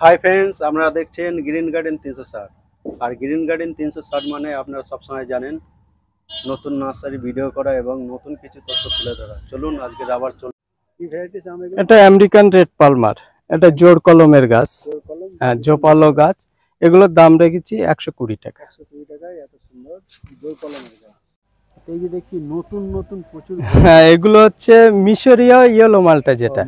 Hi friends, আপনারা দেখছেন green garden 360। আর green garden 360 মানে আপনারা সবসময় জানেন নতুন নার্সারি ভিডিও করা এবং নতুন কিছু তথ্য তুলে ধরা। চলুন আজকে আবার চলুন। কি ভ্যারাইটিস আম এগুলো? এটা আমেরিকান রেড পালমার, এটা জোর কলমের গাছ। জোর কলম? হ্যাঁ, ঝোপালো গাছ। এগুলোর দাম রেখেছি 120 টাকা। 120 টাকায় এত সুন্দর জোর কলমের গাছ। এই যে দেখি নতুন নতুন প্রচুর। হ্যাঁ, এগুলো হচ্ছে মিশরীয় ইয়েলো মালটা, যেটা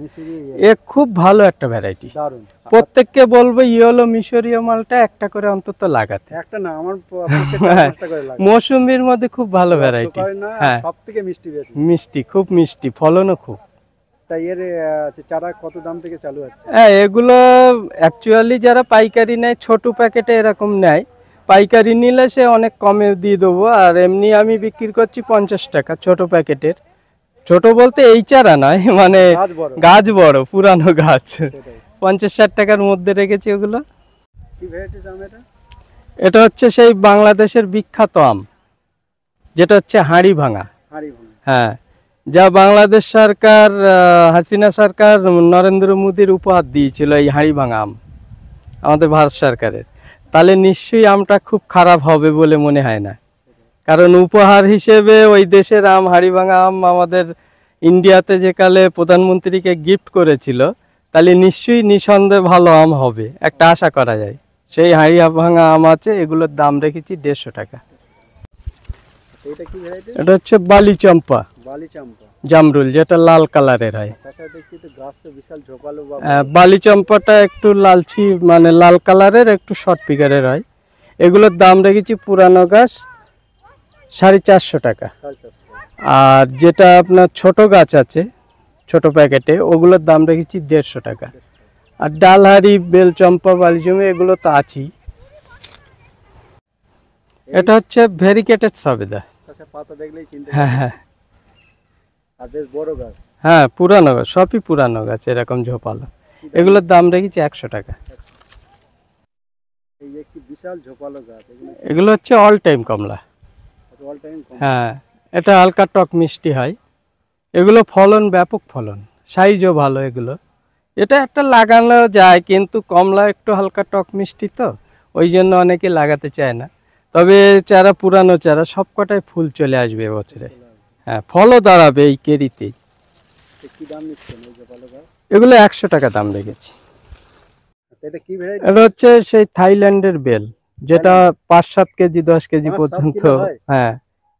এ খুব ভালো একটা ভ্যারাইটি। দারুণ। প্রত্যেককে বলবো ইয়েলো মিশরীয় মালটা একটা করে অন্তত লাগাতে। একটা না, আমার প্রত্যেকটা 5টা করে লাগে। মৌসুমীর মধ্যে খুব ভালো ভ্যারাইটি। হ্যাঁ, সবথেকে মিষ্টি বেশি। মিষ্টি, খুব মিষ্টি, ফলনও খুব। তাই এর চারা কত দাম থেকে চালু হচ্ছে? হ্যাঁ, এগুলো অ্যাকচুয়ালি যারা পাইকারি নেয় ছোট প্যাকেটে এরকম নেয়, পাইকারি নিলে সে অনেক কমে দিয়ে দেবো। আর এমনি আমি বিক্রি করছি 50 টাকা ছোট প্যাকেটের। ছোট বলতে এই চারা নয়, মানে গাছ বড়, পুরানো গাছ। 50-60 টাকার মধ্যে রেখেছি ওগুলো। কি ভ্যারাইটিস আম এটা? এটা হচ্ছে সেই বাংলাদেশের বিখ্যাত আম, যেটা হচ্ছে হাঁড়ি ভাঙা। হ্যাঁ, যা বাংলাদেশ সরকার, হাসিনা সরকার নরেন্দ্র মোদীর উপহার দিয়েছিল এই হাঁড়ি ভাঙা আম আমাদের ভারত সরকারের। তাহলে নিশ্চয়ই আমটা খুব খারাপ হবে বলে মনে হয় না, কারণ উপহার হিসেবে ওই দেশের আম, হাঁড়ি ভাঙা আম আমাদের ইন্ডিয়াতে যেকালে প্রধানমন্ত্রীকে গিফট করেছিল, তাহলে নিশ্চয়ই নিঃসন্দেহে ভালো আম হবে, একটা আশা করা যায়। সেই হাঁড়ি ভাঙা আম আছে, এগুলোর দাম রেখেছি 150 টাকা। এটা হচ্ছে বালি চম্পা, জামরুল, যেটা লাল কালারের হয়। বালি চম্পাটা একটু লালচি, মানে লাল কালারের, একটু শর্ট পিকারের হয়। এগুলোর দাম রেখেছি পুরানো গাছ 450 টাকা। আর যেটা আপনার ছোট গাছ আছে ছোট প্যাকেটে, ওগুলোর দাম রেখেছি 150 টাকা। আর ডালহারি, বেল চম্পা, বালিজমি এগুলো তো আছেই। এটা হচ্ছে ভেরিকেটেড সবেদা। হ্যাঁ হ্যাঁ, হ্যাঁ পুরানো গাছ, সবই পুরানো গাছ, এরকম ঝোপালো। এগুলোর দাম রেখেছি 100 টাকা। এগুলো হচ্ছে অল টাইম কমলা। হ্যাঁ, এটা হালকা টক মিষ্টি হয়। এগুলো ফলন ব্যাপক, ফলন সাইজও ভালো। এগুলো এটা একটা লাগানো যায়, কিন্তু কমলা একটু হালকা টক মিষ্টি, তো ওই জন্য অনেকে লাগাতে চায় না। তবে চারা পুরানো চারা, সবকটায় ফুল চলে আসবে এবছরে। হ্যাঁ, ফলও দাঁড়াবে এই কেরিতেই। এগুলো 100 টাকা দাম রেখেছি। এটা হচ্ছে সেই থাইল্যান্ডের বেল, যেটা 5-7 কেজি 10 কেজি পর্যন্ত। হ্যাঁ,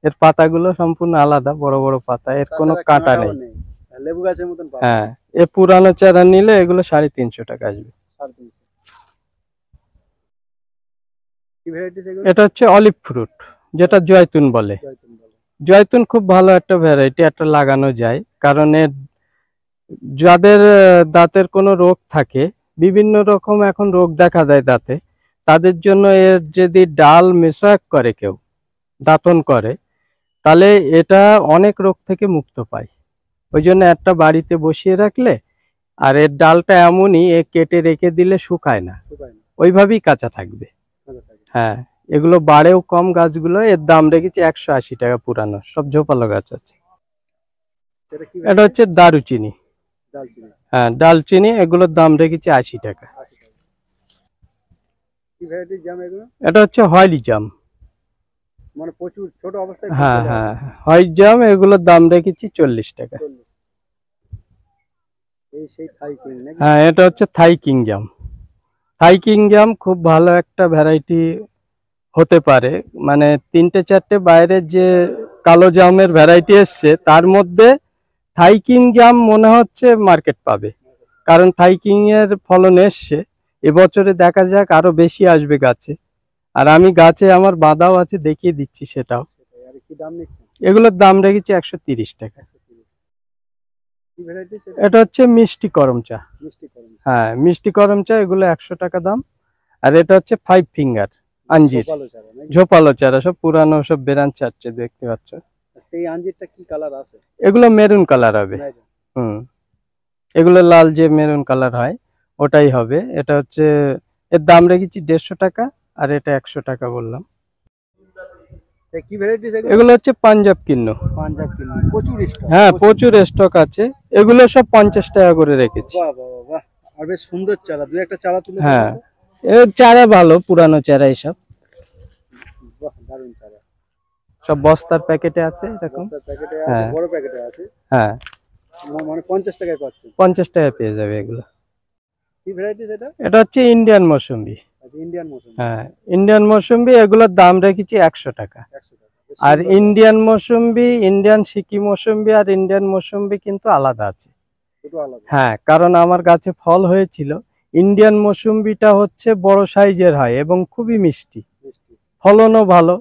এর পাতাগুলো সম্পূর্ণ আলাদা, বড় বড় পাতা, এর কোনো কাঁটা নেই। লেবু গাছের মতন। হ্যাঁ, এ পুরানো চারা নিলে এগুলো 350 টাকা আসবে। এটা হচ্ছে অলিভ ফ্রুট, যেটা জয়তুন বলে। জয়তুন খুব ভালো একটা ভ্যারাইটি, একটা লাগানো যায়, কারণ এর যাদের দাঁতের কোনো রোগ থাকে, বিভিন্ন রকম এখন রোগ দেখা দেয় দাঁতে, তাদের জন্য এর যদি ডাল মেশাক করে কেউ, দাঁতন করে, তাহলে এটা অনেক রোগ থেকে মুক্ত পায়। ওই জন্য একটা বাড়িতে বসিয়ে রাখলে, আর এর ডালটা এমনই, এ কেটে রেখে দিলে শুকায় না, ওইভাবেই কাঁচা থাকবে। হ্যাঁ, এগুলো বাড়েও কম গাছগুলো। এর দাম রেখেছি 180 টাকা, পুরানো সব ঝোপালো গাছ আছে। এটা হচ্ছে দারুচিনি। হ্যাঁ, ডালচিনি, এগুলোর দাম রেখেছি 80 টাকা। এটা হচ্ছে হয়লি জাম, মানে প্রচুর ছোট অবস্থায়। হ্যাঁ হ্যাঁ, হোয়াইট জাম, এগুলোর দাম রেখেছি 40 টাকা। হ্যাঁ, এটা হচ্ছে থাই কিং জাম। থাই কিং জাম খুব ভালো একটা ভ্যারাইটি হতে পারে, মানে 3-4টে বাইরের যে কালো জামের ভ্যারাইটি এসছে, তার মধ্যে থাই কিং জাম মনে হচ্ছে মার্কেট পাবে, কারণ থাই কিং এর ফলন এসছে এবছরে। দেখা যাক, আরো বেশি আসবে গাছে। আর আমি গাছে আমার বাঁধাও আছে, দেখিয়ে দিচ্ছি সেটাও। এগুলোর দাম রেখেছি 130 টাকা। এটা হচ্ছে মিষ্টি করম চা। হ্যাঁ, মিষ্টি করম চা, এগুলো 100 টাকা দাম। আর এটা হচ্ছে 5 ফিঙ্গার আঞ্জির, ঝোপালো চারা, সব পুরানো, সব বেরান চাচ্ছে, দেখতে পাচ্ছ। এগুলো মেরুন কালার হবে। এগুলো লাল যে মেরুন কালার হয়, ওটাই হবে। এটা হচ্ছে, এর দাম রেখেছি 150 টাকা, আর এটা 100 টাকা বললাম। এগুলো হচ্ছে পাঞ্জাব কিন্নু। হ্যাঁ, প্রচুর স্টক আছে। এগুলো সব 50 টাকা করে রেখেছি। আর বেশ সুন্দর চারা, দুই একটা চারা তুলে হ্যাঁ, এর চারা ভালো, পুরানো চারা এসব। বাহ, দারুণ চারা। সব বস্তার প্যাকেটে আছে এরকম। বস্তার প্যাকেটে আছে, হ্যাঁ। বড় প্যাকেটে আছে। হ্যাঁ, মানে 50 টাকায় পাচ্ছেন। 50 টাকায় পেয়ে যাবে এগুলো। কি ভ্যারাইটি এটা? এটা হচ্ছে ইন্ডিয়ান মৌসুম্বি। আচ্ছা, ইন্ডিয়ান মৌসুমী। হ্যাঁ, ইন্ডিয়ান মৌসুম্বি, এগুলোর দাম রেখেছি 100 টাকা। 100 টাকা। বেশ আর সুন্দর। ইন্ডিয়ান মৌসুম্বি, ইন্ডিয়ান সিকি মৌসুম্বি আর ইন্ডিয়ান মৌসুম্বি কিন্তু আলাদা আছে। দুটো আলাদা। হ্যাঁ, কারণ আমার গাছে ফল হয়েছিল। ইন্ডিয়ান মৌসুম্বিটা হচ্ছে বড় সাইজের হয় এবং খুবই মিষ্টি, মিষ্টি। ফলনও ভালো।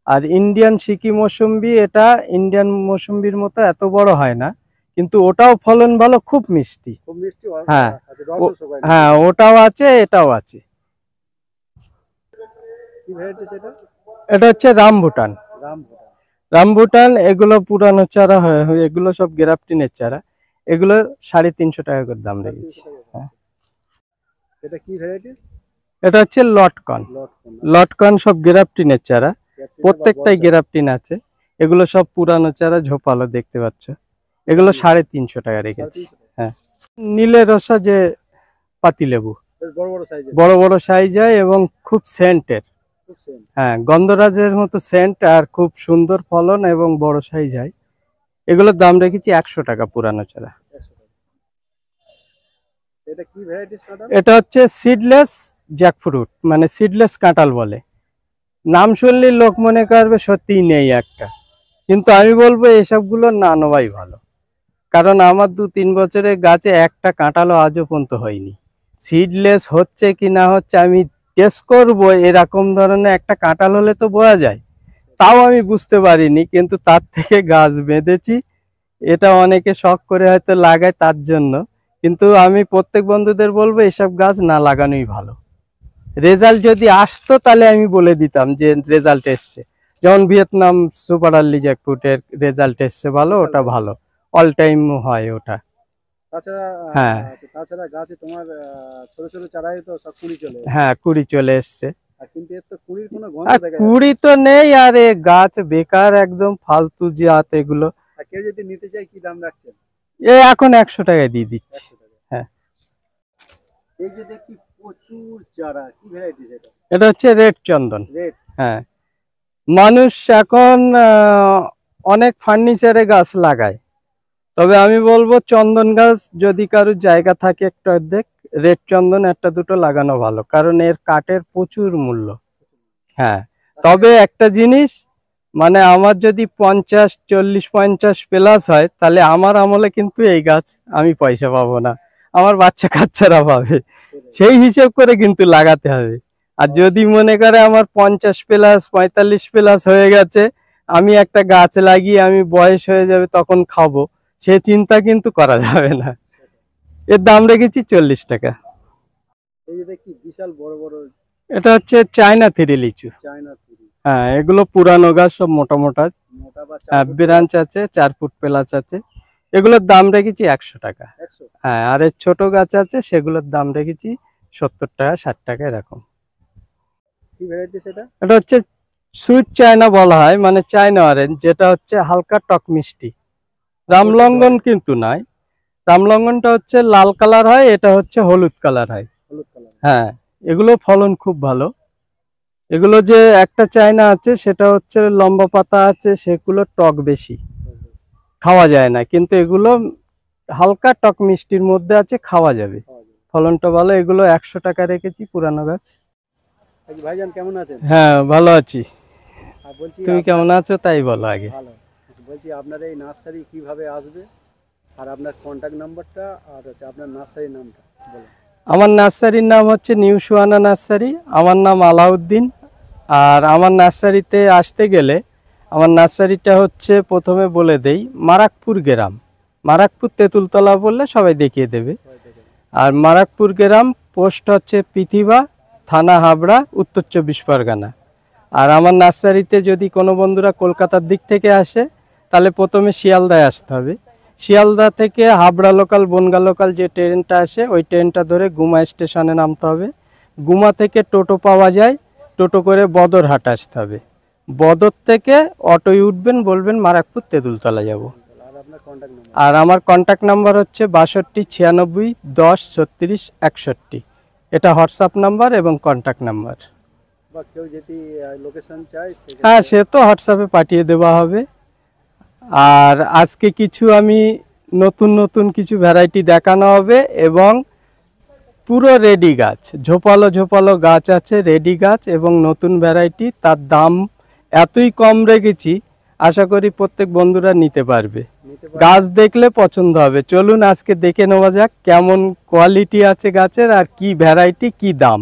আর ইন্ডিয়ান সিকি মৌসুম্বি, এটা ইন্ডিয়ান মৌসুম্বির মতো এত বড় হয় না, কিন্তু ওটাও ফলন ভালো, খুব মিষ্টি। খুব মিষ্টি। হ্যাঁ। আচ্ছা, রসও শুকায় না। হ্যাঁ, ওটাও আছে, এটাও আছে। কি ভ্যারাইটি সেটা? এটা হচ্ছে রামভুটান। রামভুটান। রামভুটান, এগুলো পুরানো চারা হয়, এগুলো সব গ্রাফটিনের চারা। এগুলো 350 টাকা করে দাম রেখেছি। 350 টাকা। হ্যাঁ। এটা কি ভ্যারাইটি? এটা হচ্ছে লটকন। লটকন। লটকন সব গ্রাফটিনের চারা, ক্যাপটিনা বা প্রত্যেকটাই বড় গ্রাফটিন আছে। এগুলো সব পুরানো চারা, ঝোপালো দেখতে পাচ্ছ। এগুলো 350 টাকা রেখেছি। 350 টাকা। হ্যাঁ, নীলের রসা যে পাতিলেবু, বেশ বড় বড় সাইজের। বড় বড় সাইজ হয় এবং খুব সেন্টের। খুব সেম। হ্যাঁ, গন্ধরাজের মতো সেন্ট আর খুব সুন্দর ফলন এবং বড় সাইজ হয়। এগুলোর দাম রেখেছি 100 টাকা পুরানো চারা। 100 টাকা। এটা কি ভ্যারাইটি ম্যাডাম? এটা হচ্ছে সিডলেস জ্যাকফ্রুট, মানে সিডলেস কাঁঠাল বলে। নাম শুনলে লোক মনে করবে সত্যিই নেই একটা, কিন্তু আমি বলবো এসবগুলো না নেওয়াই ভালো। কারণ আমার 2-3 বছরের গাছে একটা কাঁঠালও আজও পর্যন্ত হয়নি। সিডলেস হচ্ছে কি না হচ্ছে আমি টেস্ট করবো, এরকম ধরনের একটা কাঁঠাল হলে তো বোঝা যায়। তাও আমি বুঝতে পারিনি, কিন্তু তার থেকে গাছ বেঁধেছি। এটা অনেকে শখ করে হয়তো লাগায় তার জন্য, কিন্তু আমি প্রত্যেক বন্ধুদের বলবো এসব গাছ না লাগানোই ভালো। রেজাল্ট যদি আসতো তাহলে আমি বলে দিতাম যে রেজাল্ট এসছে। যেমন ভিয়েতনাম সুপার আর্লি জ্যাকফ্রুটের রেজাল্ট এসছে ভালো, ওটা ভালো, অল টাইম হয় ওটা। তাছাড়া হ্যাঁ। আচ্ছা, তাছাড়া গাছে তোমার ছোট ছোট চারাই তো সব কুড়ি চলে এসেছে। হ্যাঁ, কুড়ি চলে এসছে। আর কিন্তু এর তো কুড়ির কোনো গন্ধ আর দেখা যায় না। কুড়ি তো নেই, আর এ গাছ বেকার, একদম ফালতু জাত এগুলো। আর কেউ যদি নিতে চায় কি দাম রাখছেন? এ এখন 100 টাকায় দিয়ে দিচ্ছি। 100 টাকা। হ্যাঁ। এই যে দেখি প্রচুর চারা, কি ভ্যারাইটি সেটা? এটা হচ্ছে রেড চন্দন। রেড। হ্যাঁ, মানুষ এখন অনেক ফার্নিচারে গাছ লাগায়, তবে আমি বলবো চন্দন গাছ যদি কারোর জায়গা থাকে একটু অর্ধেক, রেড চন্দন একটা দুটো লাগানো ভালো, কারণ এর কাঠের প্রচুর মূল্য। হ্যাঁ, তবে একটা জিনিস, মানে আমার যদি 50, 40, 50 প্লাস হয়, তাহলে আমার আমলে কিন্তু এই গাছ আমি পয়সা পাবো না, আমার বাচ্চা কাচ্চারা পাবে। সেই হিসেব করে কিন্তু লাগাতে হবে। আর যদি মনে করে আমার 50 প্লাস 45 প্লাস হয়ে গেছে, আমি একটা গাছ লাগিয়ে আমি বয়স হয়ে যাবে তখন খাবো, সে চিন্তা কিন্তু করা যাবে না। এর দাম রেখেছি 40 টাকা। এই যে দেখি বিশাল বড় বড় এটা হচ্ছে চায়না থ্রি লিচু। চায়না কুড়ি। হ্যাঁ, এগুলো পুরানো গাছ, সব মোটা মোটা। মোটা বা হ্যাঁ, 4 ফুট ব্রাঞ্চ আছে, 4 ফুট প্লাস আছে। এগুলোর দাম রেখেছি 100 টাকা। 100। হ্যাঁ, আর এর ছোট গাছ আছে, সেগুলোর দাম রেখেছি 70 টাকা, 60 টাকা এরকম। কি ভ্যারাইটি সেটা? এটা হচ্ছে সুইট চায়না বলা হয়, মানে চায়না অরেঞ্জ, যেটা হচ্ছে হালকা টক মিষ্টি। রামলঙ্গন কিন্তু নয়, রামলঙ্গনটা হচ্ছে লাল কালার হয়, এটা হচ্ছে হলুদ কালার হয়। হলুদ কালার। হ্যাঁ, এগুলো ফলন খুব ভালো। এগুলো যে একটা চায়না আছে, সেটা হচ্ছে লম্বা পাতা আছে, সেগুলো টক বেশি, খাওয়া যায় না, কিন্তু এগুলো হালকা টক মিষ্টির মধ্যে আছে, খাওয়া যাবে, ফলনটা ভালো। এগুলো 100 টাকা রেখেছি, পুরানো গাছ। ভাইজান কেমন আছেন? হ্যাঁ, ভালো আছি। আর বলছি তুমি কেমন আছো তাই বলো আগে। ভালো। বলছি আপনার এই নার্সারি কিভাবে আসবে, আর আপনার কন্ট্যাক্ট নাম্বারটা, আর হচ্ছে আপনার নার্সারির নামটা বলুন। আমার নার্সারির নাম হচ্ছে নিউ সুহানা নার্সারি, আমার নাম আলাউদ্দিন। আর আমার নার্সারিতে আসতে গেলে, আমার নার্সারিটা হচ্ছে প্রথমে বলে দেই, মারাকপুর গ্রাম, মারাকপুর তেঁতুলতলা বললে সবাই দেখিয়ে দেবে। আর মারাকপুর গ্রাম, পোস্ট হচ্ছে পৃথিবী, থানা হাবড়া, উত্তর 24 পরগনা। আর আমার নার্সারিতে যদি কোনো বন্ধুরা কলকাতার দিক থেকে আসে, তাহলে প্রথমে শিয়ালদায় আসতে হবে। শিয়ালদা থেকে হাবড়া লোকাল, বনগা লোকাল যে ট্রেনটা আসে, ওই ট্রেনটা ধরে গুমা স্টেশনে নামতে হবে। গুমা থেকে টোটো পাওয়া যায়, টোটো করে বদরহাট আসতে হবে। বদর থেকে অটোয় উঠবেন, বলবেন মারাকপুর তেঁতুলতলা যাব। আর আপনার কন্ট্যাক্ট নাম্বার? আর আমার কন্ট্যাক্ট নাম্বার হচ্ছে 6296103661। এটা হোয়াটসঅ্যাপ নাম্বার এবং কন্ট্যাক্ট নাম্বার। বা কেউ যদি লোকেশন চায় হ্যাঁ, সে তো হোয়াটসঅ্যাপে পাঠিয়ে দেওয়া হবে। আর আজকে কিছু আমি নতুন নতুন কিছু ভ্যারাইটি দেখানো হবে এবং পুরো রেডি গাছ, ঝোপালো ঝোপালো গাছ আছে, রেডি গাছ এবং নতুন ভ্যারাইটি। তার দাম এতই কম রেখেছি, আশা করি প্রত্যেক বন্ধুরা নিতে পারবে। গাছ দেখলে পছন্দ হবে। চলুন আজকে দেখে নেওয়া যাক কেমন কোয়ালিটি আছে গাছের আর কি ভ্যারাইটি, কি দাম।